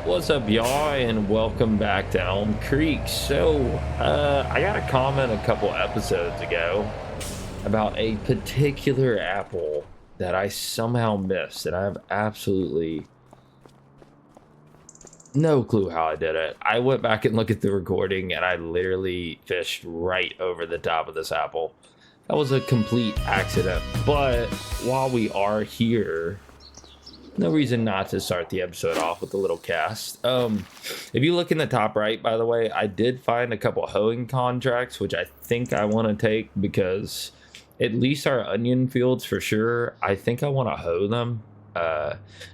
What's up, y'all, and welcome back to Elm Creek. I got a comment a couple episodes ago about a particular apple that I somehow missed, and I have absolutely no clue how I did it. I went back and looked at the recording, and I literally fished right over the top of this apple. That was a complete accident, but while we are here, no reason not to start the episode off with a little cast. If you look in the top right, by the way, I did find a couple hoeing contracts, which I think I want to take because at least our onion fields for sure, I think I want to hoe them.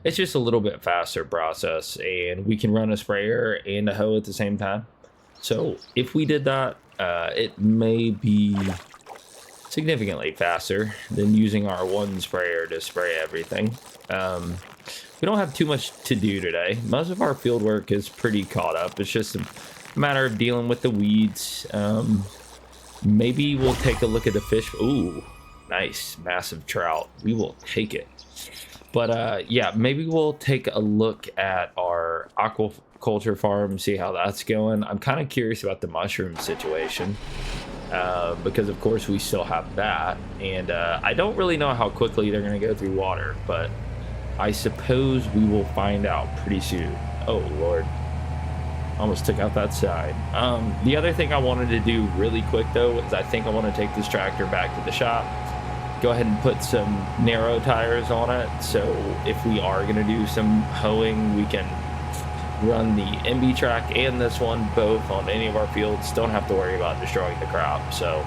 It's just a little bit faster process, and we can run a sprayer and a hoe at the same time. So if we did that, it may be significantly faster than using our one sprayer to spray everything. We don't have too much to do today. Most of our field work is pretty caught up. It's just a matter of dealing with the weeds. Maybe we'll take a look at the fish. Ooh, nice, massive trout. We will take it. But yeah, maybe we'll take a look at our aquaculture farm, see how that's going. I'm kind of curious about the mushroom situation. Because of course we still have that, and I don't really know how quickly they're going to go through water, but I suppose we will find out pretty soon. Oh Lord, almost took out that side. The other thing I wanted to do really quick though is I think I want to take this tractor back to the shop, go ahead and put some narrow tires on it, so if we are going to do some hoeing, we can run the MB track and this one both on any of our fields. Don't have to worry about destroying the crop. So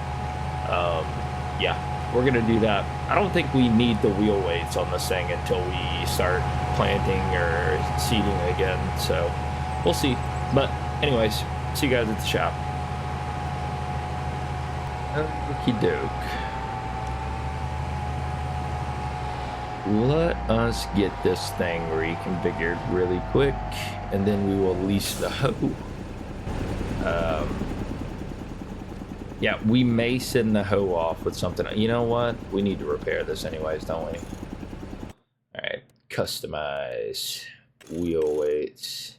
yeah, we're gonna do that. I don't think we need the wheel weights on this thing until we start planting or seeding again, so we'll see. But anyways, see you guys at the shop. Okie doke. Let us get this thing reconfigured really quick, and then we will lease the hoe. Yeah, we may send the hoe off with something. You know what? We need to repair this anyways, don't we? All right, customize wheel weights.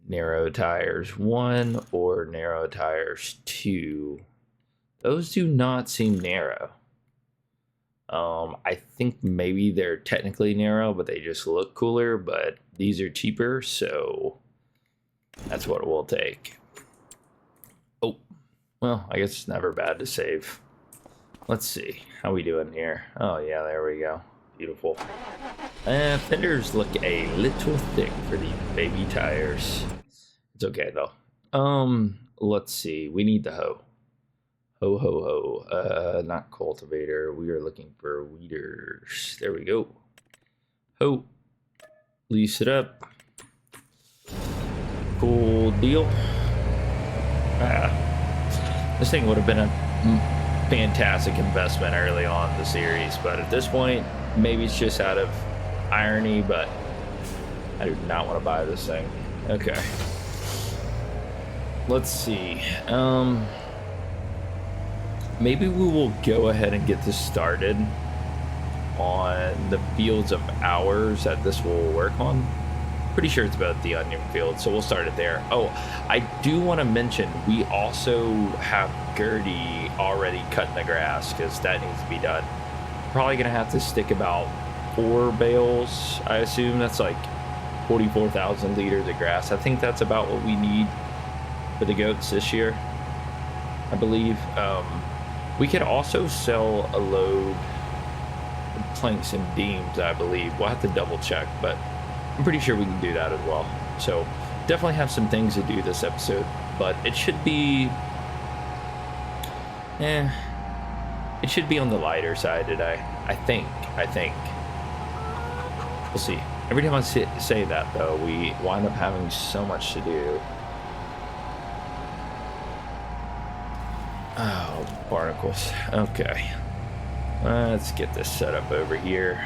Narrow tires 1 or narrow tires 2. Those do not seem narrow. I think maybe they're technically narrow, but they just look cooler, but these are cheaper, so that's what we'll take. Oh, well, I guess it's never bad to save. Let's see, how we doing here? Oh yeah, there we go. Beautiful. Fenders look a little thick for these baby tires. It's okay though. Let's see, we need the hoe. Ho ho ho, not cultivator. We are looking for weeders. There we go. Ho, lease it up. Cool deal. This thing would have been a fantastic investment early on in the series, but at this point, maybe it's just out of irony, but I do not want to buy this thing. Okay. Let's see. Maybe we will go ahead and get this started on the fields of ours that this will work on. Pretty sure it's about the onion field, so we'll start it there. Oh, I do want to mention we also have Gertie already cutting the grass because that needs to be done. Probably gonna have to stick about 4 bales. I assume that's like 44,000 liters of grass. I think that's about what we need for the goats this year, I believe. We could also sell a load of planks and beams, I believe. We'll have to double check, but I'm pretty sure we can do that as well. So definitely have some things to do this episode, but it should be, it should be on the lighter side today. I think. We'll see. Every time I say that though, we wind up having so much to do. Oh, barnacles. Okay. Let's get this set up over here.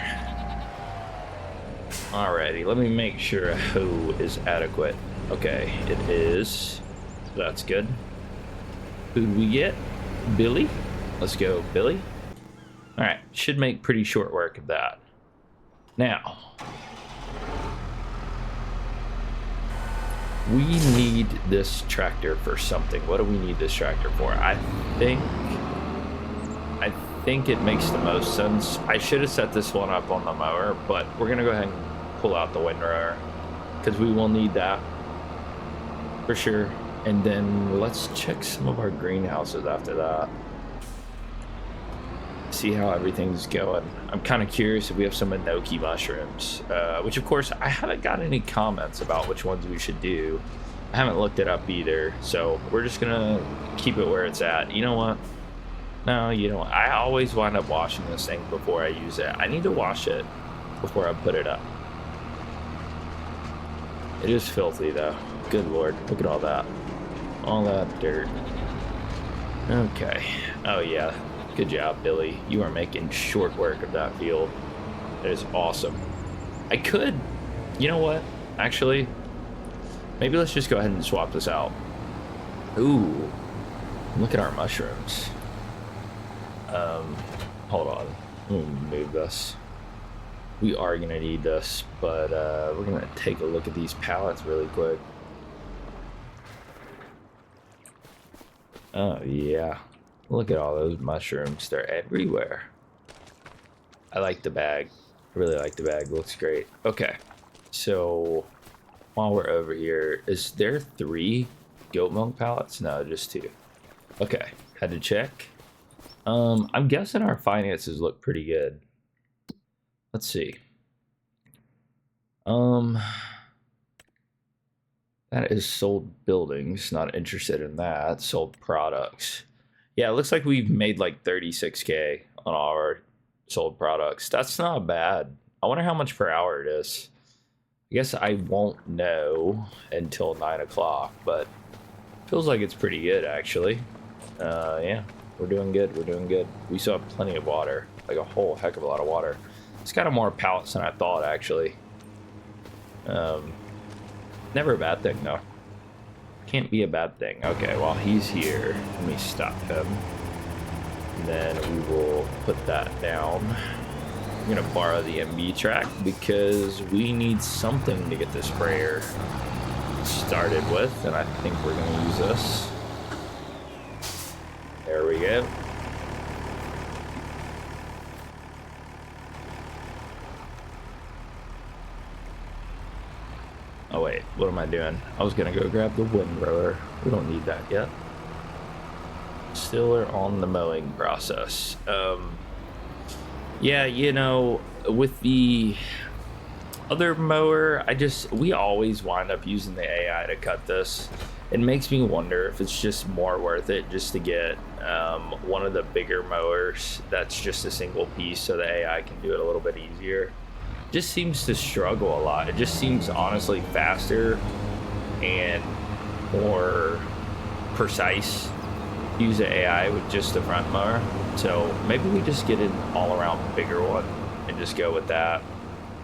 Alrighty, let me make sure a hoe is adequate. Okay, it is. That's good. Who do we get? Billy? Let's go, Billy. Alright, should make pretty short work of that. Now, we need this tractor for something. What do we need this tractor for? I think it makes the most sense. I should have set this one up on the mower, but we're gonna go ahead and pull out the windrower because we will need that for sure. And then let's check some of our greenhouses after that. See how everything's going. I'm kind of curious if we have some enoki mushrooms, which of course I haven't got any comments about which ones we should do. I haven't looked it up either, so we're just gonna keep it where it's at. You know what? No, you know what? I always wind up washing this thing before I use it. I need to wash it before I put it up. It is filthy though. Good lord, look at all that dirt. Okay. Oh yeah. Good job, Billy. You are making short work of that field. That is awesome. I could, you know what? Actually, maybe let's just go ahead and swap this out. Ooh, look at our mushrooms. Hold on. Let me move this. We are gonna need this, but we're gonna take a look at these pallets really quick. Oh yeah. Look at all those mushrooms. They're everywhere. I like the bag. I really like the bag. Looks great. Okay. So while we're over here, is there 3 goat milk pallets? No, just 2. Okay. Had to check. I'm guessing our finances look pretty good. Let's see. That is sold buildings. Not interested in that. Sold products. Yeah, it looks like we've made like 36K on our sold products. That's not bad. I wonder how much per hour it is. I guess I won't know until 9 o'clock, but feels like it's pretty good actually. Yeah, we're doing good. We're doing good. We still have plenty of water, like a whole heck of a lot of water. It's kind of more pallets than I thought actually. Never a bad thing though. Can't be a bad thing. Okay, while he's here, let me stop him. And then we will put that down. I'm gonna borrow the MB track because we need something to get the sprayer started with, and I think we're gonna use this. There we go. Oh wait, what am I doing? I was gonna go grab the windrower. We don't need that yet. Still are on the mowing process. Yeah, you know, with the other mower, we always wind up using the AI to cut this. It makes me wonder if it's just more worth it just to get one of the bigger mowers that's just a single piece so the AI can do it a little bit easier. Just seems to struggle a lot. It just seems honestly faster and more precise to use the AI with just the front mower. So maybe we just get an all-around bigger one and just go with that.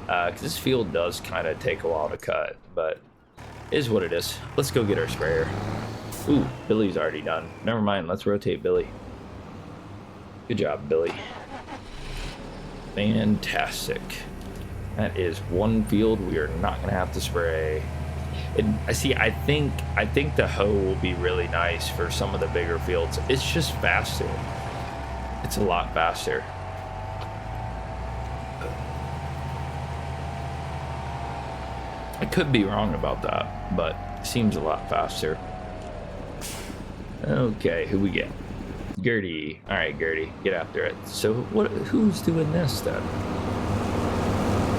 Because this field does kind of take a while to cut, but it is what it is. Let's go get our sprayer. Ooh, Billy's already done. Never mind, let's rotate Billy. Good job, Billy. Fantastic. That is one field we are not gonna have to spray. And I think the hoe will be really nice for some of the bigger fields. It's just faster. It's a lot faster. I could be wrong about that, but it seems a lot faster. Okay, who we get? Gertie. All right, Gertie, get after it. So who's doing this then?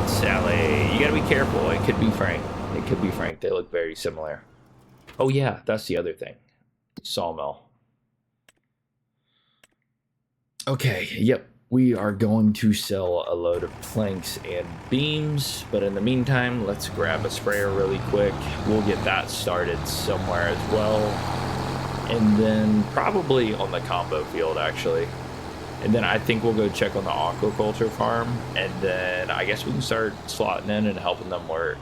Sally, you gotta be careful. It could be Frank. It could be Frank. They look very similar. Oh yeah, that's the other thing. Sawmill. Okay, yep. We are going to sell a load of planks and beams, but in the meantime, let's grab a sprayer really quick. We'll get that started somewhere as well. And then probably on the combo field, actually. And then I think we'll go check on the aquaculture farm, and then I guess we can start slotting in and helping them work.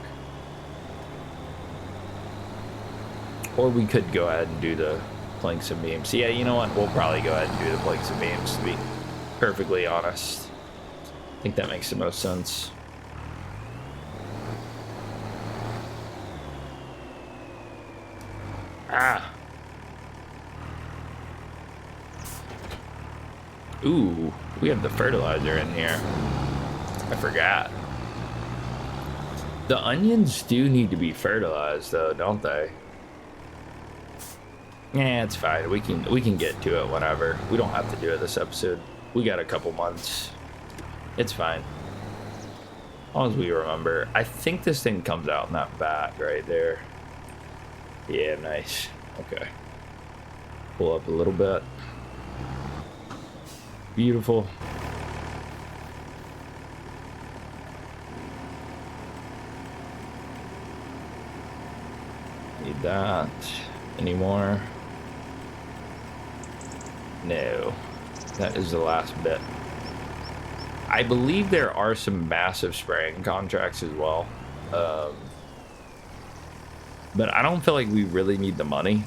Or we could go ahead and do the planks and beams. Yeah, you know what? We'll probably go ahead and do the planks and beams, to be perfectly honest. I think that makes the most sense. Ah. Ooh, we have the fertilizer in here. I forgot. The onions do need to be fertilized though, don't they? Yeah, it's fine. We can get to it whenever. We don't have to do it this episode. We got a couple months. It's fine. As long as we remember. I think this thing comes out in that vat right there. Yeah, nice. Okay. Pull up a little bit. Beautiful. Need that. Any more? No. That is the last bit. I believe there are some massive spraying contracts as well. But I don't feel like we really need the money.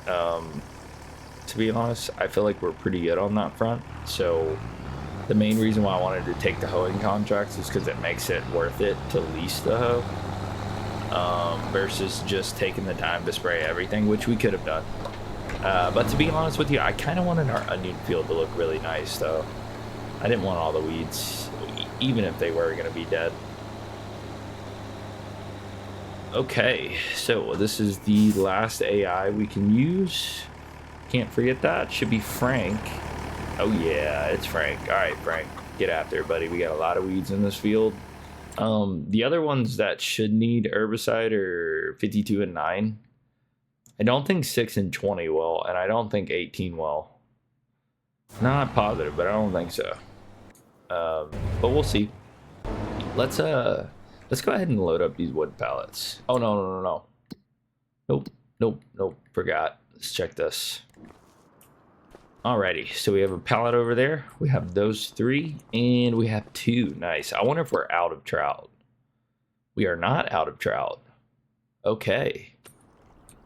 To be honest, I feel like we're pretty good on that front. So the main reason why I wanted to take the hoeing contracts is because it makes it worth it to lease the hoe. Versus just taking the time to spray everything, which we could have done. But to be honest with you, I kind of wanted our onion field to look really nice, though. I didn't want all the weeds, even if they were going to be dead. Okay, so this is the last AI we can use. Can't forget that. Should be Frank. Oh yeah, it's Frank. All right, Frank, get after it, buddy. We got a lot of weeds in this field. The other ones that should need herbicide are 52 and 9. I don't think 6 and 20 will, and I don't think 18 will. Not positive, but I don't think so. But we'll see. Let's go ahead and load up these wood pallets. Oh no. Nope. Forgot. Let's check this. Alrighty, so we have a pallet over there. We have those 3, and we have 2. Nice. I wonder if we're out of trout. We are not out of trout. Okay.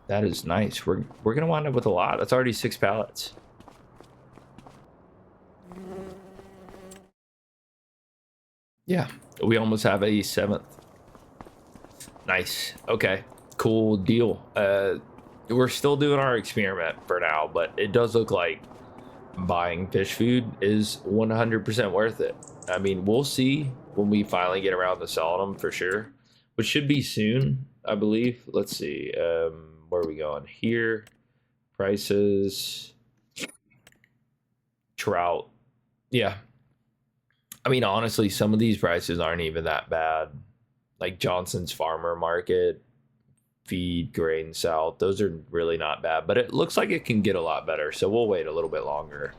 That is nice. We're gonna wind up with a lot. That's already 6 pallets. Yeah, we almost have a 7th. Nice. Okay, cool deal. We're still doing our experiment for now, but it does look like buying fish food is 100% worth it. I mean, we'll see when we finally get around to selling them for sure, which should be soon, I believe. Let's see. Where are we going? Here. Prices. Trout. Yeah. I mean, honestly, some of these prices aren't even that bad. Like Johnson's Farmer Market, Feed, Grain South. Those are really not bad, but it looks like it can get a lot better. So we'll wait a little bit longer.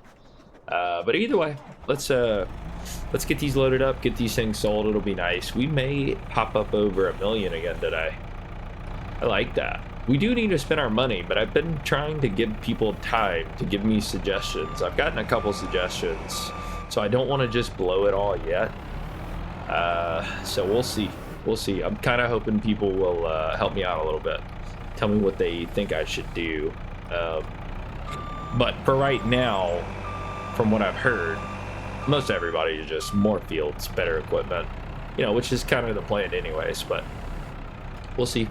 But either way, let's get these loaded up, get these things sold. It'll be nice. We may pop up over 1 million again today. I like that. We do need to spend our money, but I've been trying to give people time to give me suggestions. I've gotten a couple suggestions, so I don't want to just blow it all yet. So we'll see. We'll see. I'm kind of hoping people will help me out a little bit. Tell me what they think I should do. But for right now, from what I've heard, most everybody is just more fields, better equipment. You know, which is kind of the plan anyways, but we'll see.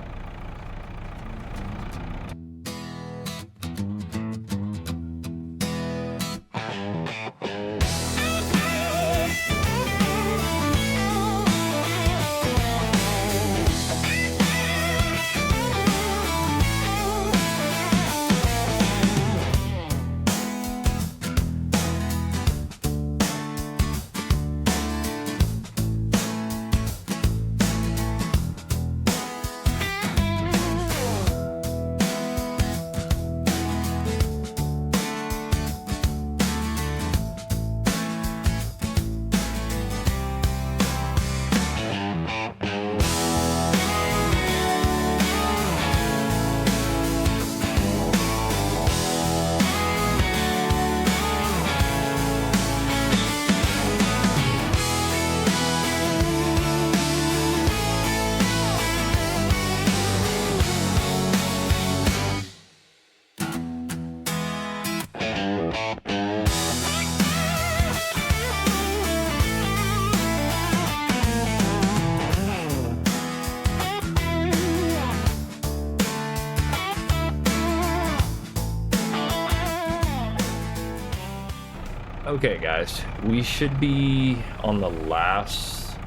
Okay, guys, we should be on the last.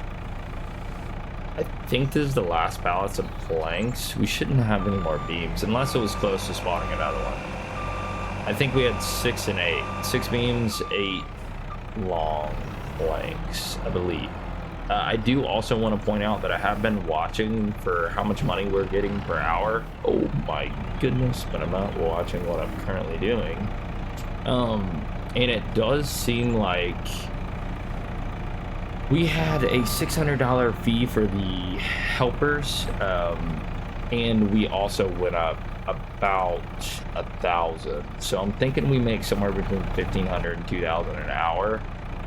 I think this is the last pallets of planks. We shouldn't have any more beams unless it was close to spawning another one. I think we had 6 and 8. 6 beams, 8 long planks, I believe. I do also want to point out that I have been watching for how much money we're getting per hour. Oh my goodness, but I'm not watching what I'm currently doing. And it does seem like we had a $600 fee for the helpers, and we also went up about 1,000. So I'm thinking we make somewhere between 1,500 and 2,000 an hour,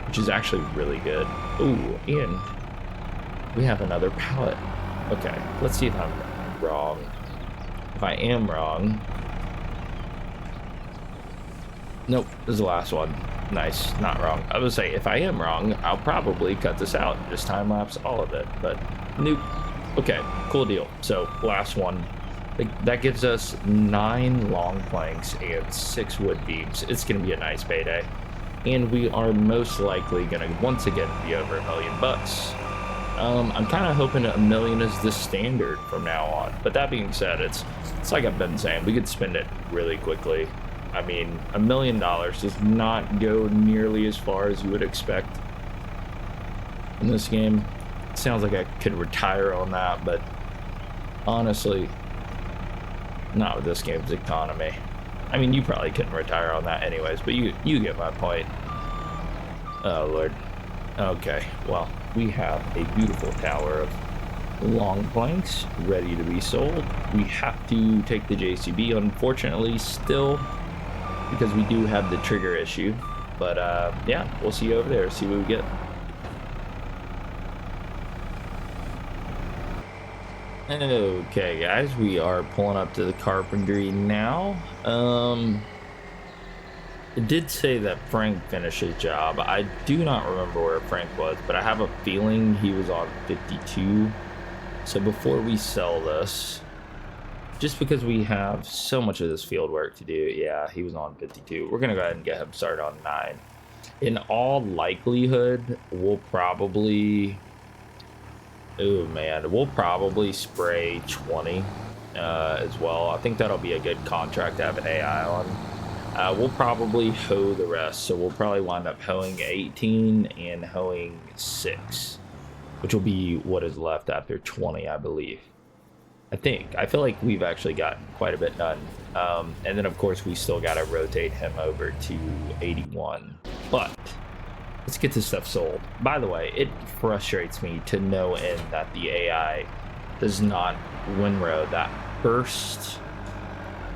which is actually really good. Ooh, and we have another pallet. Okay, let's see if I'm wrong. If I am wrong, nope, this is the last one. Nice, not wrong. I would say if I am wrong, I'll probably cut this out and just time lapse all of it, but nope. Okay, cool deal. So last one, that gives us 9 long planks and 6 wood beams. It's gonna be a nice payday, and we are most likely gonna once again be over $1 million bucks. I'm kind of hoping $1 million is the standard from now on, but that being said, it's like I've been saying, we could spend it really quickly. I mean, $1 million does not go nearly as far as you would expect in this game. It sounds like I could retire on that, but honestly, not with this game's economy. I mean, you probably couldn't retire on that anyways, but you get my point. Oh, Lord. Okay, well, we have a beautiful tower of long planks ready to be sold. We have to take the JCB, unfortunately, still, because we do have the trigger issue, but yeah, we'll see you over there, see what we get. Okay, guys, we are pulling up to the carpentry now. It did say that Frank finished his job. I do not remember where Frank was, but I have a feeling he was on 52. So before we sell this, just because we have so much of this field work to do, yeah, he was on 52. We're gonna go ahead and get him started on 9. In all likelihood, we'll probably, oh man, we'll probably spray 20 as well. I think that'll be a good contract to have an AI on. We'll probably hoe the rest, so we'll probably wind up hoeing 18 and hoeing 6, which will be what is left after 20, I believe. I feel like we've actually got quite a bit done. And then of course we still got to rotate him over to 81, but let's get this stuff sold. By the way, it frustrates me to no end that the AI does not windrow that first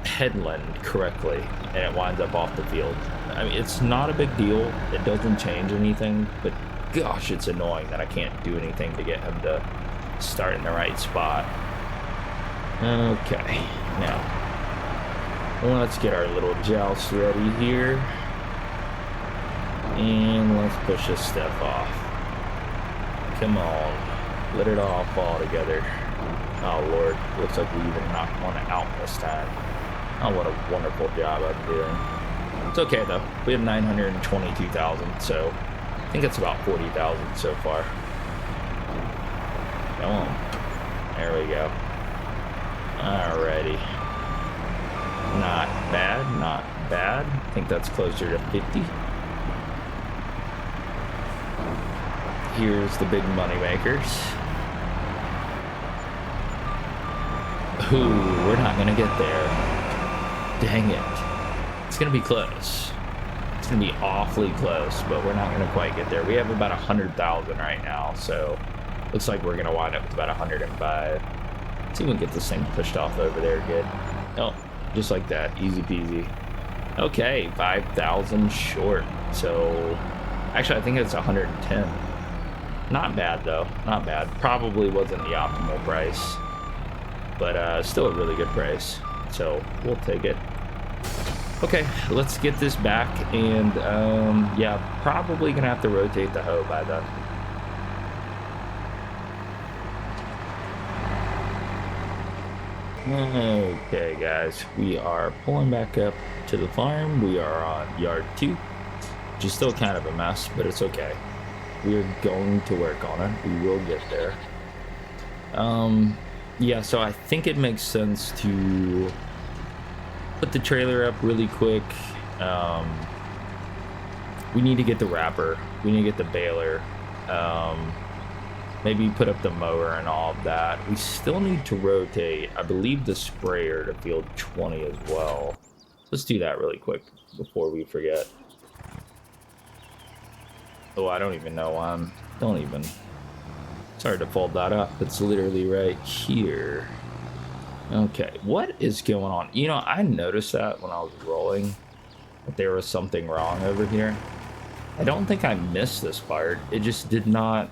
headland correctly and it winds up off the field. I mean, it's not a big deal, it doesn't change anything, but gosh, it's annoying that I can't do anything to get him to start in the right spot. Okay, now let's get our little joust ready here, and let's push this stuff off. Come on, let it all fall together. Oh Lord, looks like we even knocked one out this time. Oh, what a wonderful job I'm doing. It's okay though, we have 922,000, so I think it's about 40,000 so far. Come on, there we go. Alrighty. Not bad, not bad. I think that's closer to 50. Here's the big money makers. Ooh, we're not gonna get there. Dang it. It's gonna be close. It's gonna be awfully close, but we're not gonna quite get there. We have about 100,000 right now, so looks like we're gonna wind up with about 105. Let's see if we can get this thing pushed off over there good. Oh, just like that, easy peasy. Okay, 5,000 short. So actually I think it's 110. Not bad though, not bad. Probably wasn't the optimal price, but still a really good price, so we'll take it. Okay, let's get this back, and yeah, probably gonna have to rotate the hoe by then. Okay guys, we are pulling back up to the farm. We are on yard 2, which is still kind of a mess, but it's okay. We're going to work on it. We will get there. Yeah, so I think it makes sense to put the trailer up really quick. We need to get the wrapper. We need to get the baler. Maybe put up the mower and all of that. We still need to rotate, I believe, the sprayer to field 20 as well. Let's do that really quick before we forget. Oh, I don't even know. Don't even. It's hard to fold that up. It's literally right here. Okay, what is going on? You know, I noticed that when I was rolling, that there was something wrong over here. I don't think I missed this part. It just did not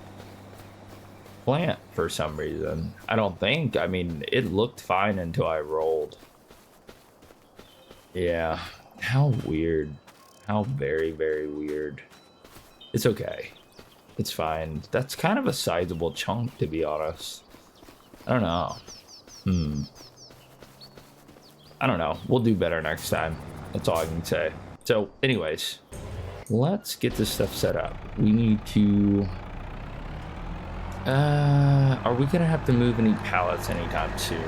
plant for some reason. I don't think. I mean, it looked fine until I rolled. Yeah, how weird. How very, very weird. It's okay. It's fine. That's kind of a sizable chunk, to be honest. I don't know. I don't know. We'll do better next time. That's all I can say. So, anyways, let's get this stuff set up. We need to... are we going to have to move any pallets anytime soon?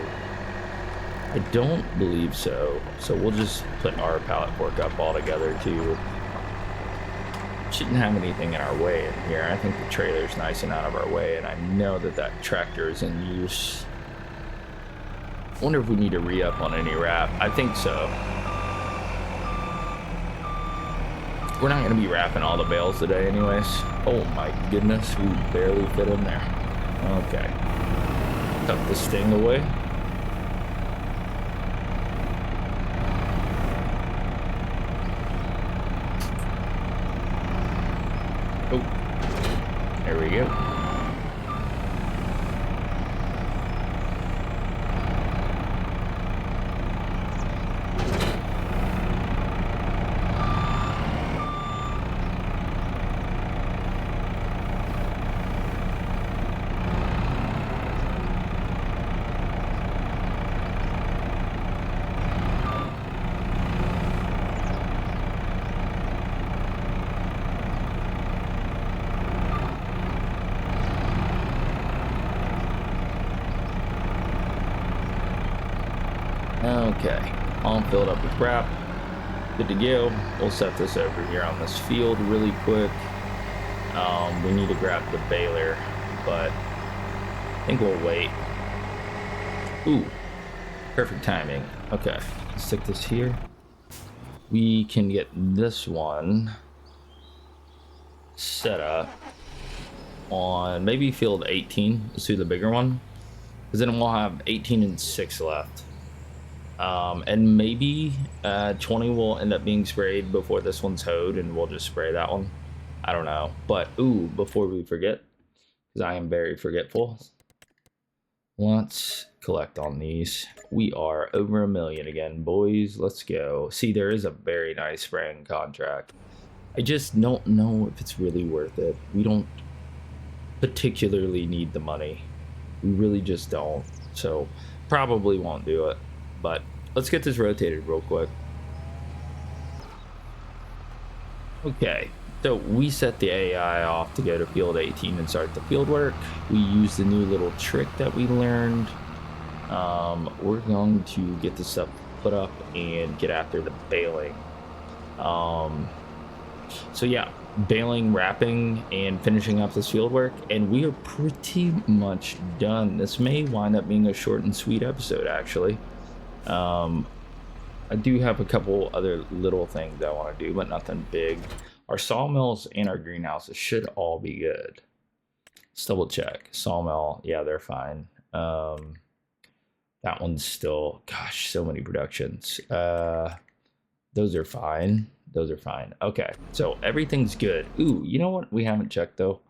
I don't believe so. So we'll just put our pallet fork up all together too. Shouldn't have anything in our way in here. I think the trailer's nice and out of our way, and I know that that tractor is in use. Wonder if we need to re-up on any wrap. I think so. We're not going to be wrapping all the bales today anyways. Oh my goodness, we barely fit in there. Okay. Tuck this thing away. Oh, there we go. Okay, all filled up with wrap. Good to go. We'll set this over here on this field really quick. We need to grab the baler, but I think we'll wait. Ooh, perfect timing. Okay, let's stick this here. We can get this one set up on maybe field 18. Let's do the bigger one, because then we'll have 18 and 6 left. And maybe 20 will end up being sprayed before this one's hoed, and we'll just spray that one. I don't know. But, ooh, before we forget, because I am very forgetful, let's collect on these. We are over 1 million again, boys. Let's go. See, there is a very nice spraying contract. I just don't know if it's really worth it. We don't particularly need the money. We really just don't. So, probably won't do it. But let's get this rotated real quick. Okay, so we set the AI off to go to field 18 and start the field work. We used the new little trick that we learned. We're going to get this stuff put up and get after the baling. So yeah, baling, wrapping, and finishing up this field work, and we are pretty much done. This may wind up being a short and sweet episode, actually. I do have a couple other little things I want to do, but nothing big. Our sawmills and our greenhouses should all be good. Let's double check. Sawmill, yeah, they're fine. That one's still, gosh, so many productions. Those are fine. Those are fine. Okay, so everything's good. Ooh, you know what we haven't checked though?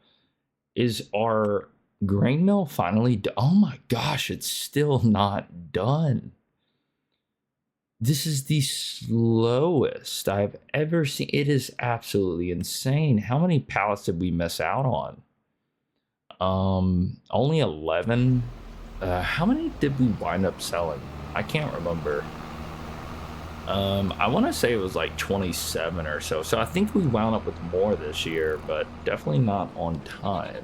Is our grain mill finally done? Oh my gosh, it's still not done. This is the slowest I've ever seen. It is absolutely insane. How many pallets did we miss out on? Only 11. How many did we wind up selling? I can't remember. I want to say it was like 27 or so. So I think we wound up with more this year, but definitely not on time.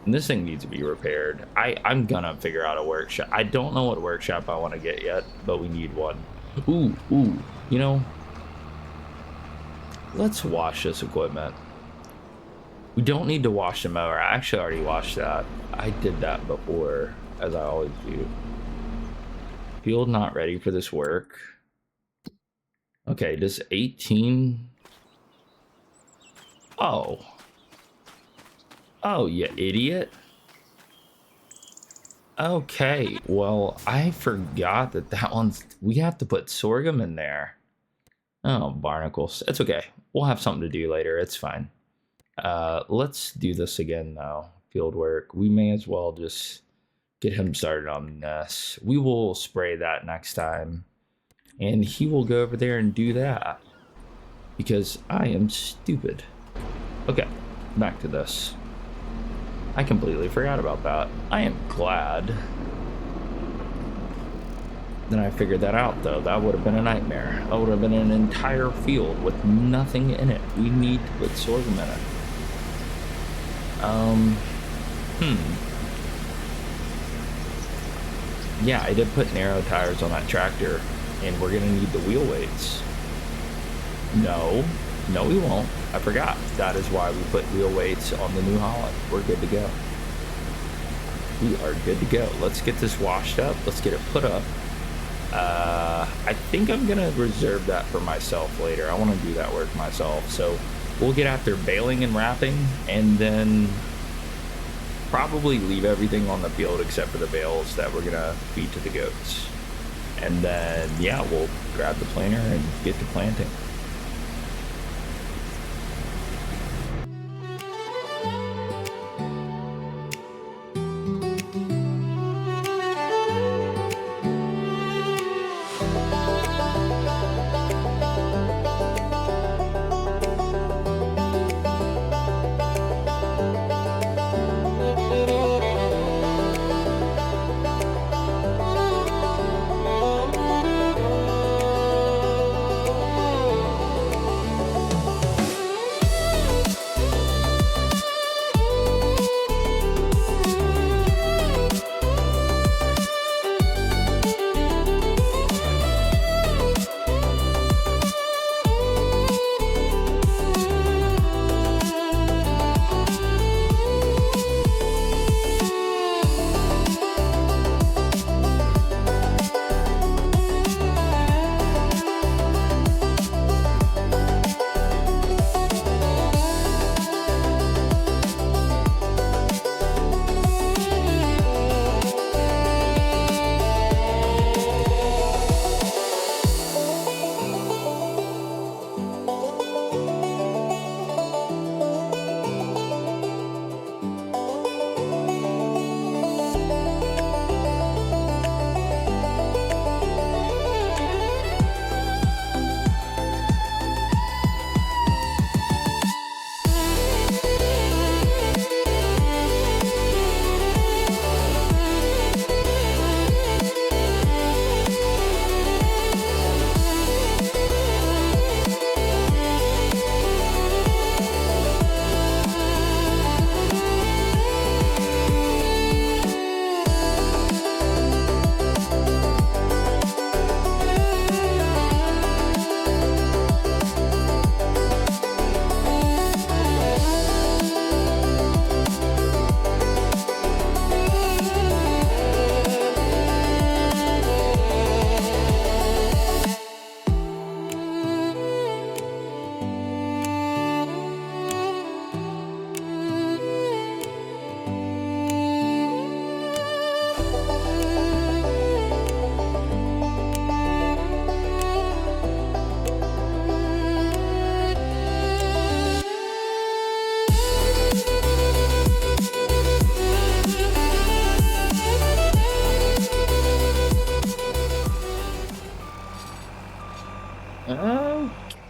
And this thing needs to be repaired. I'm gonna figure out a workshop. I don't know what workshop I want to get yet, but we need one. Ooh, you know, let's wash this equipment. We don't need to wash the mower. I actually already washed that. I did that before, as I always do. Field not ready for this work. Okay, does 18... Oh, you idiot. Okay, well, I forgot that one's... We have to put sorghum in there. Oh, barnacles. It's okay. We'll have something to do later. It's fine. Let's do this again, though. Field work. We may as well just get him started on this. We will spray that next time. And he will go over there and do that. Because I am stupid. Okay, back to this. I completely forgot about that. I am glad that I figured that out, though. That would have been a nightmare. That would have been an entire field with nothing in it. We need to put sorghum in it. Yeah, I did put narrow tires on that tractor, and we're gonna need the wheel weights. No, we won't. I forgot. That is why we put wheel weights on the New Holland. We're good to go. We are good to go. Let's get this washed up. Let's get it put up. I think I'm gonna reserve that for myself later. I want to do that work myself. So we'll get after baling and wrapping, and then probably leave everything on the field except for the bales that we're gonna feed to the goats. And then, yeah, we'll grab the planter and get to planting.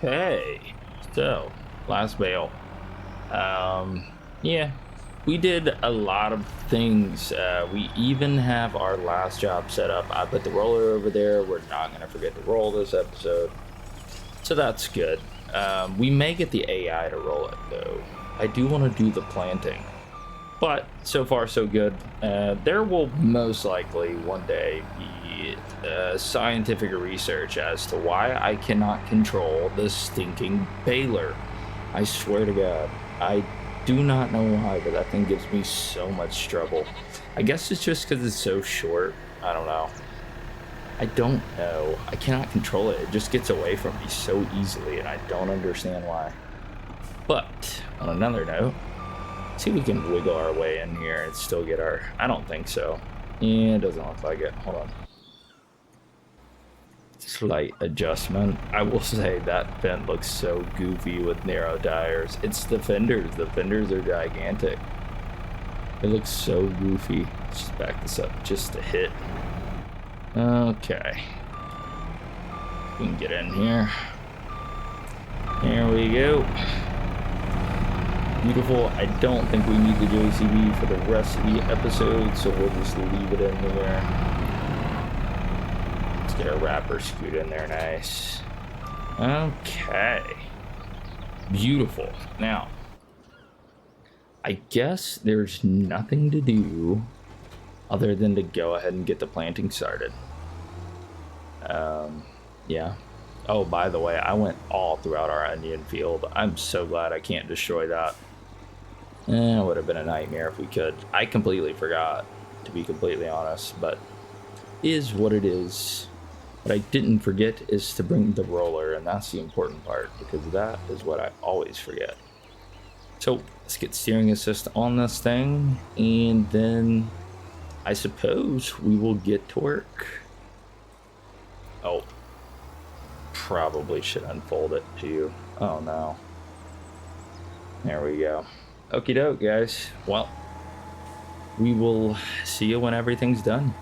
Okay, so last bale. Yeah, we did a lot of things. We even have our last job set up. I put the roller over there. We're not going to forget to roll this episode. So that's good. We may get the AI to roll it, though. I do want to do the planting. But so far, so good. There will most likely one day be scientific research as to why I cannot control this stinking baler. I swear to God. I do not know why, but that thing gives me so much trouble. I guess it's just because it's so short. I don't know. I don't know. I cannot control it. It just gets away from me so easily, and I don't understand why. But on another note, see if we can wiggle our way in here and still get our... I don't think so. Yeah, it doesn't look like it. Hold on. Slight adjustment. I will say that vent looks so goofy with narrow tires. It's the fenders. The fenders are gigantic. It looks so goofy. Let's just back this up just a hit. Okay. We can get in here. Here we go. Beautiful. I don't think we need the JCB for the rest of the episode, so we'll just leave it in there. Let's get our wrapper scoot in there. Nice. Okay. Beautiful. Now, I guess there's nothing to do other than to go ahead and get the planting started. Yeah. Oh, by the way, I went all throughout our onion field. I'm so glad I can't destroy that. It would have been a nightmare if we could. I completely forgot, to be completely honest, but is what it is. What I didn't forget is to bring the roller, and that's the important part, because that is what I always forget. So let's get steering assist on this thing, and then I suppose we will get to work. Oh, probably should unfold it to you. Oh no. There we go. Okie doke, guys. Well, we will see you when everything's done.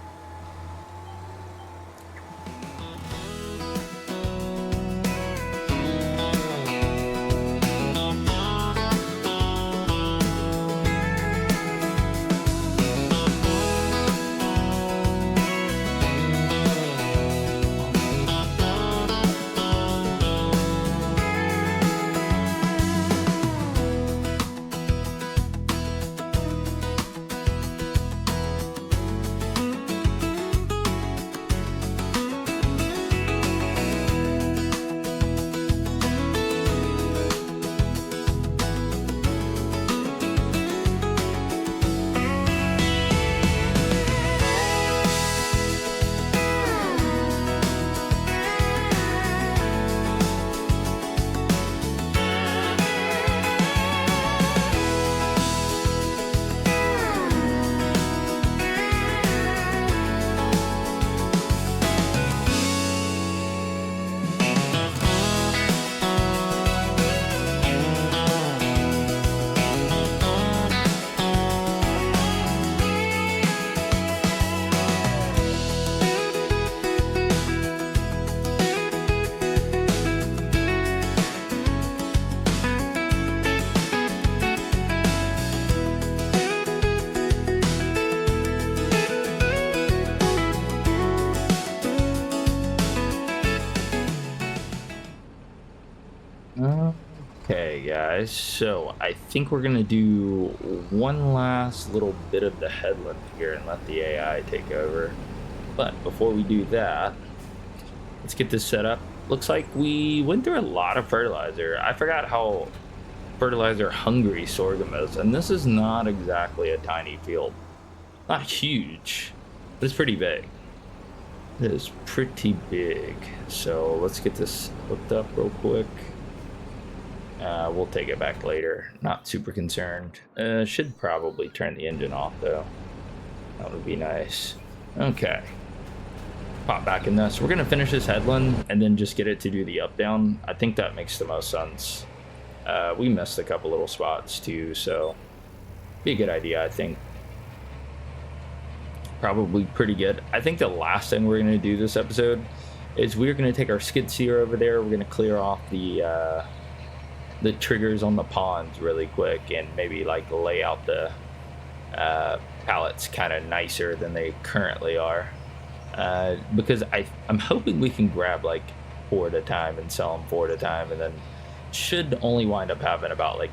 Okay, guys, so I think we're gonna do one last little bit of the headland here and let the AI take over. But before we do that, let's get this set up. Looks like we went through a lot of fertilizer. I forgot how fertilizer hungry sorghum is, and this is not exactly a tiny field. Not huge, but it's pretty big. It is pretty big. So let's get this hooked up real quick. We'll take it back later. Not super concerned. Should probably turn the engine off though. That would be nice. Okay. Pop back in this. We're gonna finish this headland and then just get it to do the up down. I think that makes the most sense. We missed a couple little spots too, so be a good idea, I think. Probably pretty good. I think the last thing we're gonna do this episode is we're gonna take our skid steer over there. We're gonna clear off the triggers on the ponds really quick and maybe like lay out the pallets kind of nicer than they currently are, because I'm hoping we can grab like 4 at a time and sell them 4 at a time, and then should only wind up having about like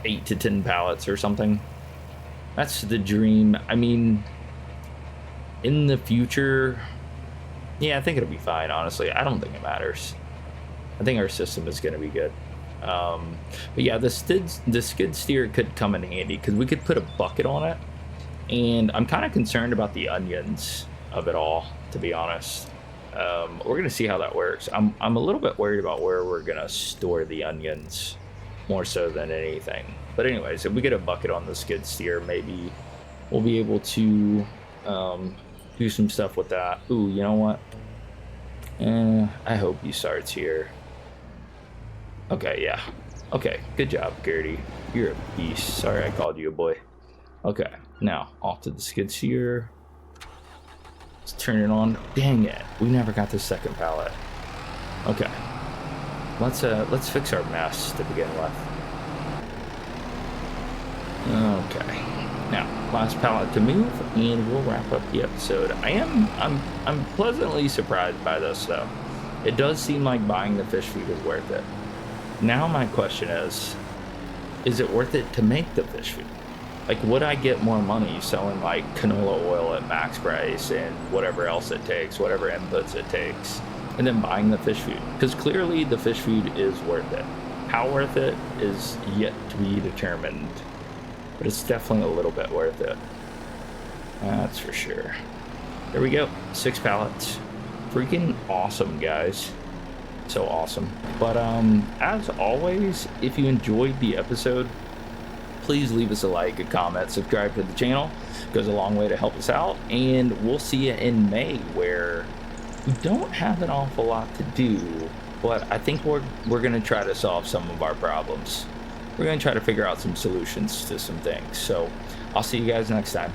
8 to 10 pallets or something. That's the dream. I mean, in the future, yeah, I think it'll be fine, honestly. I don't think it matters. I think our system is going to be good. But yeah, the skid steer could come in handy because we could put a bucket on it, and I'm kind of concerned about the onions of it all, to be honest. We're gonna see how that works. I'm a little bit worried about where we're gonna store the onions more so than anything. But anyways, if we get a bucket on the skid steer, maybe we'll be able to do some stuff with that. Ooh, you know what? I hope he starts here. Okay, yeah. Okay, good job, Gertie. You're a beast. Sorry I called you a boy. Okay, now off to the skid steer. Let's turn it on. Dang it, we never got the second pallet. Okay, let's fix our mess to begin with. Okay, now last pallet to move, and we'll wrap up the episode. I'm pleasantly surprised by this though. It does seem like buying the fish feed is worth it. Now my question is it worth it to make the fish feed? Like, would I get more money selling like canola oil at max price and whatever else it takes, whatever inputs it takes, and then buying the fish food? Because clearly the fish food is worth it. How worth it is yet to be determined, but it's definitely a little bit worth it. That's for sure. There we go, 6 pallets. Freaking awesome, guys. So awesome. But as always, if you enjoyed the episode, please leave us a like, a comment, subscribe to the channel. It goes a long way to help us out, and we'll see you in May, where we don't have an awful lot to do, but I think we're gonna try to solve some of our problems. We're gonna try to figure out some solutions to some things. So I'll see you guys next time.